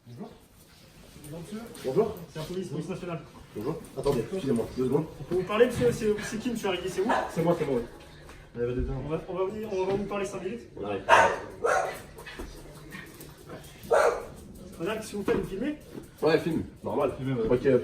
Bonjour. Bonjour monsieur. Bonjour. C'est la police nationale. Bonjour. Attendez, excusez-moi, 2 secondes. On peut vous parler monsieur, c'est qui monsieur arrivé, c'est où? C'est moi, oui. On va vous parler 5 minutes. Ouais. Madame, si vous faites, vous filmez? Ouais, film, normal. Pour pas qu'il y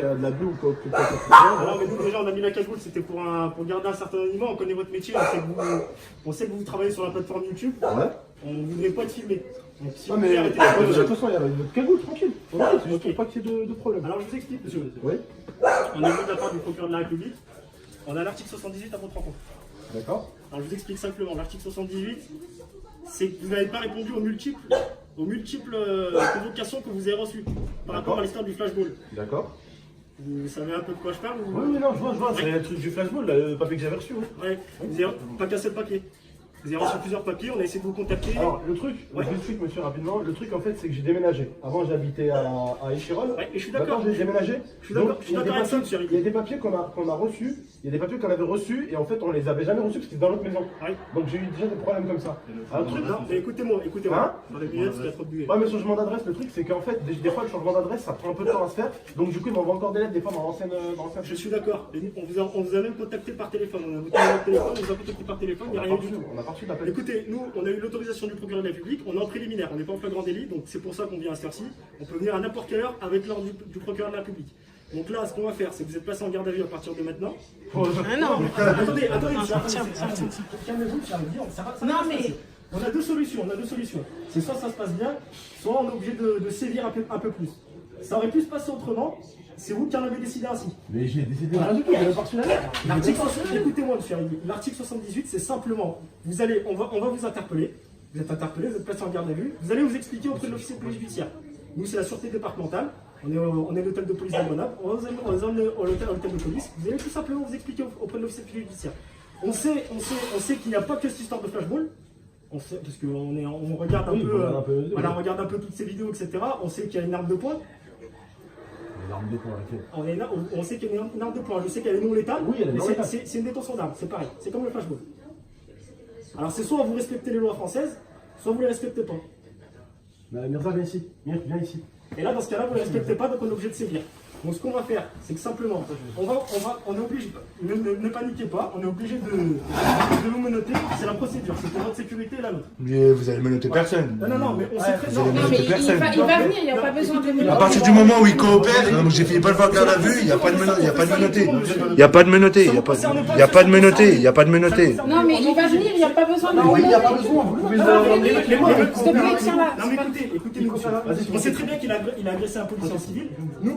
ait de l'abus ou quoi que ce Alors, mais nous déjà on a mis la cagoule, c'était pour garder un certain niveau, on connaît votre métier, on sait que vous travaillez sur la plateforme YouTube, Ouais. on ne voudrait pas être filmé. Donc si Ah, vous mais voulez de arrêter la toute façon, il y a notre cagoule, tranquille. Ouais, C'est juste pour pas qu'il y ait de problème. Alors je vous explique monsieur. Oui. On a vu de la part du procureur de la République, on a l'article 78 à votre rencontre. D'accord. Alors je vous explique simplement, l'article 78, c'est que vous n'avez pas répondu aux multiples convocations que vous avez reçues par rapport à l'histoire du flashball. D'accord. Vous savez un peu de quoi je parle ou... Oui, non, je vois, c'est le truc du flashball, le papier que j'avais reçu. Ouais, vous avez pas qu'un seul papier. Vous avez reçu plusieurs papiers, on a essayé de vous contacter. Alors, le truc, je vous explique, monsieur, rapidement. Le truc, en fait, c'est que j'ai déménagé. Avant, j'habitais à Échirol. Ouais, et je suis d'accord. Maintenant, j'ai déménagé. Je suis d'accord Donc, il y a avec ça, monsieur il y a des papiers qu'on a reçus. Il y a des papiers qu'on avait reçus et en fait, on les avait jamais reçus parce qu'ils étaient dans l'autre maison. Ouais. Donc, j'ai eu déjà des problèmes comme ça. Alors, le truc, Non, mais écoutez-moi. Hein Dans les minutes, il y a trop de buée. ouais, mais le changement d'adresse, le truc, c'est qu'en fait, des fois, le changement d'adresse, ça prend un peu de temps à se faire. Donc, du coup, ils m'envoient encore des lettres, des fois, dans l'ancienne. Je suis d'accord. Et nous, on vous a même contacté par téléphone. On a vous votre téléphone, on vous a contacté par téléphone, il n'y a rien du tout. On n'a pas reçu d'appel. Écoutez, nous, on a eu l'autorisation du procureur de la République, on est en préliminaire, on n'est pas en flagrant délit, donc c'est pour ça qu'on vient à cette heure-ci. On peut venir à n'importe quelle heure avec l'ordre du procureur de la République. Donc là, ce qu'on va faire, c'est que vous êtes placé en garde à vue à partir de maintenant. Ah non. Attendez, Tiens. calmez-vous, ça va Non, se mais- passer. On a deux solutions. C'est soit ça se passe bien, soit on est obligé de sévir un peu plus. Ça aurait pu se passer autrement, c'est vous qui en avez décidé ainsi. Mais j'ai décidé rien du tout, j'avais pas reçu la lettre. Écoutez-moi, monsieur Arrigui, l'article 78, c'est simplement, on va vous interpeller, vous êtes interpellé, vous êtes placé en garde à vue, vous allez vous expliquer auprès de l'officier de police judiciaire. Nous, c'est la sûreté départementale, on est l'hôtel de police de Grenoble, on vous emmène à l'hôtel de police, vous allez tout simplement vous expliquer auprès de l'officier de police judiciaire. On sait qu'il n'y a pas que cette histoire de flashball, on sait, parce qu'on regarde un peu, voilà, on regarde un peu toutes ces vidéos, etc. On sait qu'il y a une arme de poing. L'arme de poing, On sait qu'il y a une arme de poing. Je sais qu'elle est non létale, Oui, elle est mais non létale. c'est une détention d'armes, c'est pareil, c'est comme le flashball. Alors c'est soit vous respectez les lois françaises, soit vous les respectez pas. Mirza, viens ici. Viens ici. Et là, dans ce cas-là, vous ne les respectez pas, donc on est obligé de sévir. Donc ce qu'on va faire, c'est que simplement, on est obligé, ne paniquez pas, on est obligé de vous menotter, c'est la procédure, c'est pour votre sécurité et la nôtre. Mais vous allez menoter personne. Non, mais on sait très bien. allez Non, mais il personne. va venir, il n'y a pas besoin de me À partir du moment où il coopère, donc j'ai fini pas le voir garde à vue, il n'y a pas de menotté. Il n'y a pas de menotté. Il n'y a pas de menotté. Il n'y a pas de menotté. Non, mais il va venir, il n'y a pas besoin de me Oui, il n'y a pas besoin. Vous pouvez S'il te plaît, tiens là. Non mais écoutez, on sait très bien qu'il a agressé un policier en civil.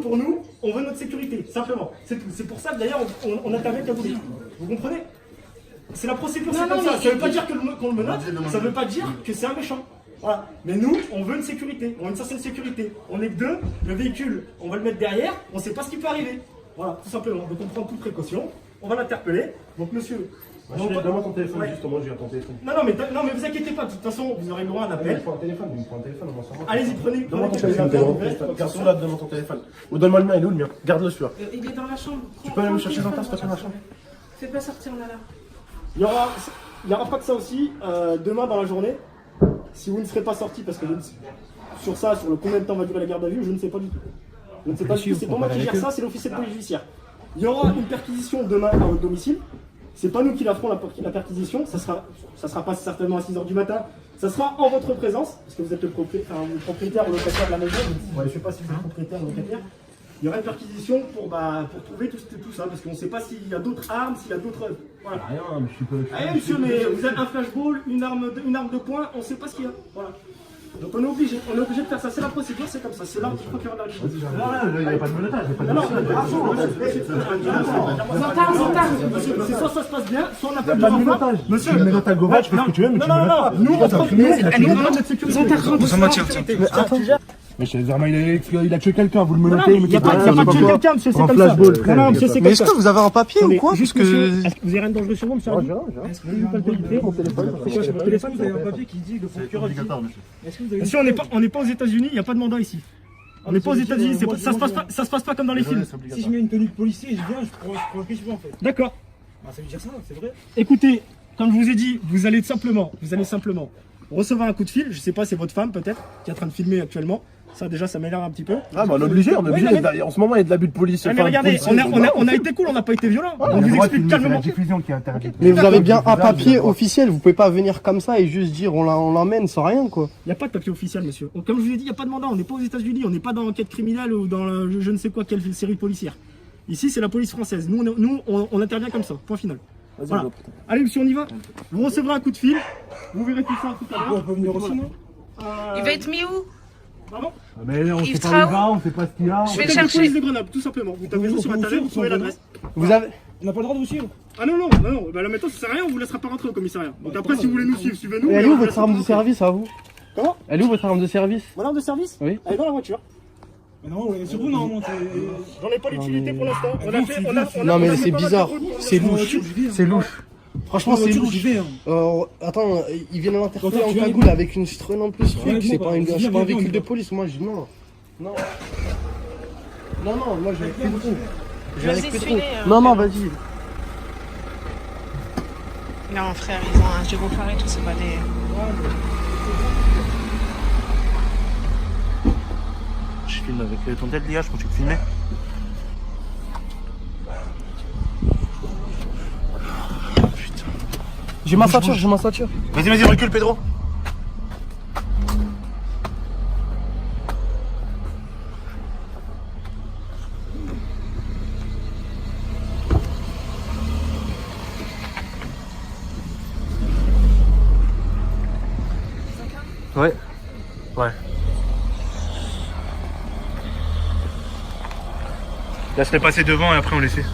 Pour nous, on veut notre sécurité, simplement. C'est tout. C'est pour ça que d'ailleurs, on intervient qu'à vous dire. Vous comprenez? C'est la procédure, c'est Non, comme non, ça. mais- Ça veut pas dire qu'on le menotte, ça veut pas dire que c'est un méchant. Voilà. Mais nous, on veut une sécurité, on veut une certaine sécurité. On est que deux, le véhicule, on va le mettre derrière, on sait pas ce qui peut arriver. Voilà, tout simplement. Donc on prend toute précaution, on va l'interpeller. Donc monsieur... Donne-moi ton téléphone, Ouais. justement, j'ai ton téléphone. Non, mais vous inquiétez pas, de toute façon, vous aurez le droit à un Il me appel. faut un téléphone, on va s'en rendre. Allez-y, prenez Donne-moi ton quelques téléphone, appels. garde-le là, donne-moi ton téléphone. Ou donne-moi le mien, il est où le mien? Garde-le celui-là. Il est dans la chambre. Tu peux aller me chercher dans ta station dans la chambre? Fais pas sortir Nala. Il y aura pas que ça aussi. Demain dans la journée, si vous ne serez pas sorti, parce que sur ça, sur le combien de temps va durer la garde à vue, je ne sais pas du tout. Je ne sais pas du tout. C'est pas moi qui gère ça, c'est l'officier de police judiciaire. Il y aura une perquisition demain à votre domicile. C'est pas nous qui la ferons la perquisition. Ça sera pas certainement à 6h du matin. Ça sera en votre présence, parce que vous êtes le propriétaire ou locataire de la maison. Je ne sais pas si vous êtes propriétaire ou locataire. Il y aura une perquisition pour trouver tout ça, parce qu'on ne sait pas s'il y a d'autres armes, s'il y a d'autres... Voilà. Rien, mais je suis pas. Ah monsieur, mais vous avez un flashball, une arme de poing, on ne sait pas ce qu'il y a. Voilà. Donc on est obligé de faire ça, c'est la procédure, c'est comme ça, c'est l'ordre du procureur de la République. Non, là, il n'y a pas de menottage, il n'y a pas de Zantard. C'est soit ça se passe bien, soit on a pas Il n'y a pas de menottage. Monsieur, tu me menottes à Gova, tu fais ce que tu veux, mais tu me menottes pas. nous on prend Allez, notre sécurité. Zantard, rentre. Mais c'est vraiment, il a tué quelqu'un, vous le Non, menottez, il n'y a pas de tuer quelqu'un, monsieur, c'est En comme ça. flashball, frère. Non, monsieur, c'est Mais comme est-ce ça. que vous avez un papier ou quoi? Juste Puisque monsieur, est-ce que vous avez rien de dangereux sur vous, monsieur Ardi? Est-ce que vous avez mon téléphone? C'est quoi sur votre téléphone? Vous avez un papier qui dit le procureur dit. Monsieur, on n'est pas aux États-Unis, il n'y a pas de mandat ici. On n'est pas aux États-Unis, ça se passe pas comme dans les films. Si je mets une tenue de policier, je viens, je prends ce que je veux en fait. D'accord. Ah, ça veut dire ça, c'est vrai. Écoutez, comme je vous ai dit, vous allez simplement recevoir un coup de fil. Je sais pas, c'est votre femme peut-être qui est en train de filmer actuellement. Ça déjà ça m'énerve un petit peu. Ah, mais on est obligé, Oui, mais- en ce moment il y a de l'abus de police. Ouais, mais regardez, on a été cool, on n'a pas été violent. On vous explique calmement. diffusion qui est interdite. Mais vous avez bien un papier officiel, vous pouvez pas venir comme ça et juste dire on l'emmène sans rien quoi. Il n'y a pas de papier officiel, monsieur. Comme je vous ai dit, il n'y a pas de mandat. On n'est pas aux États-Unis, on n'est pas dans l'enquête criminelle ou dans je ne sais quoi, quelle série policière. Ici, c'est la police française. Nous, on intervient comme ça. Point final. Voilà. Allez, monsieur, on y va. Vous recevrez un coup de fil. Vous verrez tout ça tout à l'heure. On peut venir aussi, non? Il va être mis où? Pardon? Mais on Il sait pas sera où il va, on sait pas ce qu'il a. Je vais le Hôtel de chercher. police de Grenoble, tout simplement. Vous tapez ça sur internet, vous trouvez l'adresse. Vous avez. On n'a pas le droit de vous suivre. Ah non, non, non, non. Bah là maintenant, ça sert à rien, on vous laissera pas rentrer au commissariat. Donc après, si vous voulez nous suivre, suivez-nous. Et elle mais est où on vous votre laissera arme pas de rentrer. service à vous? Comment? Elle est où votre arme de service? Mon arme de service? Oui. Elle est dans la voiture. Mais non, ouais, sur vous, normalement. J'en ai pas l'utilité pour l'instant. Non, mais c'est bizarre. C'est louche. C'est louche. Franchement, c'est louche. J'y vais, hein. Attends, ils viennent à l'interpeller Quand en tu viens cagoule avec avec une Citroën en plus. Ouais, C'est bon, pas bah, c'est viens, pas un viens, véhicule de viens. police. Moi, je dis non. Non. Non, non, moi, je vais avec Pedro. Je vais Vas-y, avec Pedro. suis-les, Non, non, vas-y. Non, frère, ils ont un gyrophare et tout, c'est pas des. Je filme avec ton tête, Lia, je pense que tu peux filmer. J'ai ma ceinture, j'ai ma ceinture. Vas-y, vas-y, recule, Pedro. Ouais. Ouais. Laisse-les passer devant et après on les fait.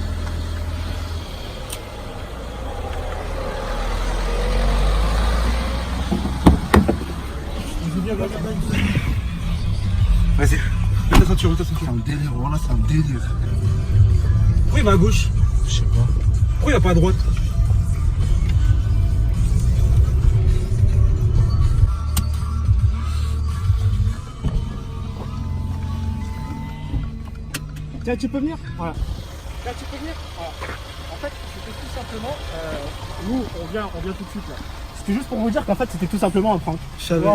Vas-y. Mets ta ceinture, mets ta ceinture. C'est un délire, voilà, c'est un délire. Pourquoi il va à gauche? Je sais pas. Pourquoi il va pas à droite? Tiens, tu peux venir? Voilà. Tiens, tu peux venir? Voilà. En fait, c'était tout simplement. Nous, on vient tout de suite là. C'était juste pour vous dire qu'en fait, c'était tout simplement un prank. Je savais.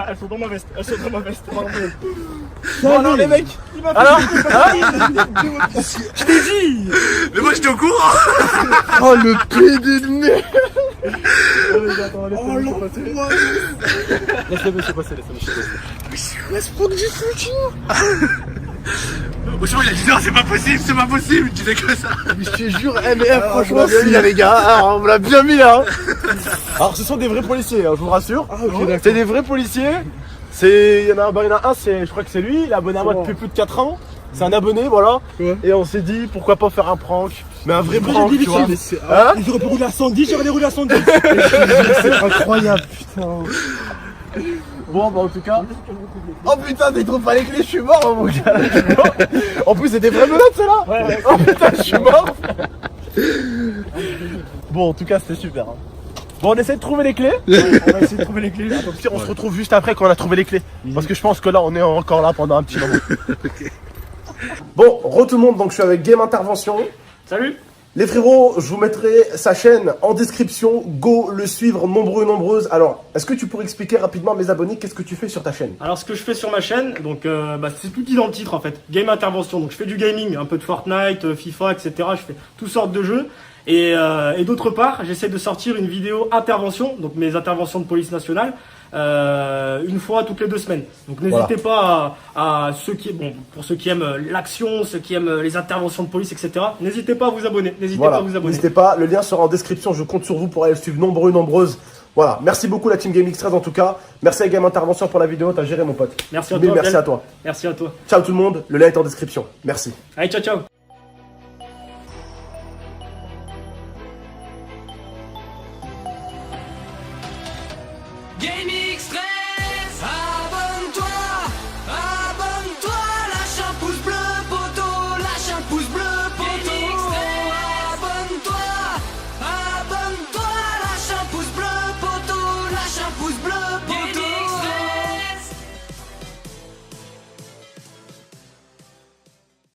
Elles sont dans ma veste. Elles sont dans ma veste. Bon, alors, les mecs. Mais moi j'étais au courant. Oh, le PD de merde. Laisse-le monsieur passer, laisse-le monsieur passer. Au il a dit non, c'est pas possible, il disait que ça. Je te jure, MF, franchement, c'est bien, les gars. Alors, on me l'a bien mis là. Alors, ce sont des vrais policiers, hein, je vous rassure. ok, d'accord. C'est des vrais policiers. Il y en a un, je crois que c'est lui, il est abonné à moi depuis plus de 4 ans. C'est un abonné, voilà. Ouais. Et on s'est dit, pourquoi pas faire un prank. Mais un vrai Moi, prank, j'ai dit tu vois. vite, mais Hein j'aurais pu rouler à 110, j'aurais roulé à 110. C'est incroyable, putain. Bon, bah en tout cas. Oh putain, t'es trop pas les clés, je suis mort, mon gars. En plus, c'est des vraies menottes, celle-là. Ouais. Oh putain, je suis mort. Bon, en tout cas, c'était super. Hein. Bon, on essaie de trouver les clés. On va essayer de trouver les clés. Comme si on se retrouve juste après qu'on a trouvé les clés. Parce que je pense que là, on est encore là pendant un petit moment. Bon, tout le monde, donc je suis avec Game Intervention. Salut. Les frérots, je vous mettrai sa chaîne en description. Go le suivre, nombreux, nombreuses. Alors, est-ce que tu pourrais expliquer rapidement à mes abonnés qu'est-ce que tu fais sur ta chaîne? Alors ce que je fais sur ma chaîne, donc c'est tout dit dans le titre en fait, Game Intervention. Donc je fais du gaming, un peu de Fortnite, FIFA, etc. Je fais toutes sortes de jeux. Et d'autre part, j'essaie de sortir une vidéo intervention, donc mes interventions de police nationale, une fois toutes les 2 semaines. Donc n'hésitez pas à ceux qui, bon, pour ceux qui aiment l'action, ceux qui aiment les interventions de police, etc. N'hésitez pas à vous abonner. N'hésitez pas à vous abonner. N'hésitez pas, le lien sera en description. Je compte sur vous pour aller le suivre nombreux, nombreuses. Voilà, merci beaucoup la team Game X13 en tout cas. Merci à Game Intervention pour la vidéo, t'as géré mon pote. Merci à Mais toi. merci Biel. à toi. Merci à toi. Ciao tout le monde, le lien est en description. Merci. Allez, ciao, ciao.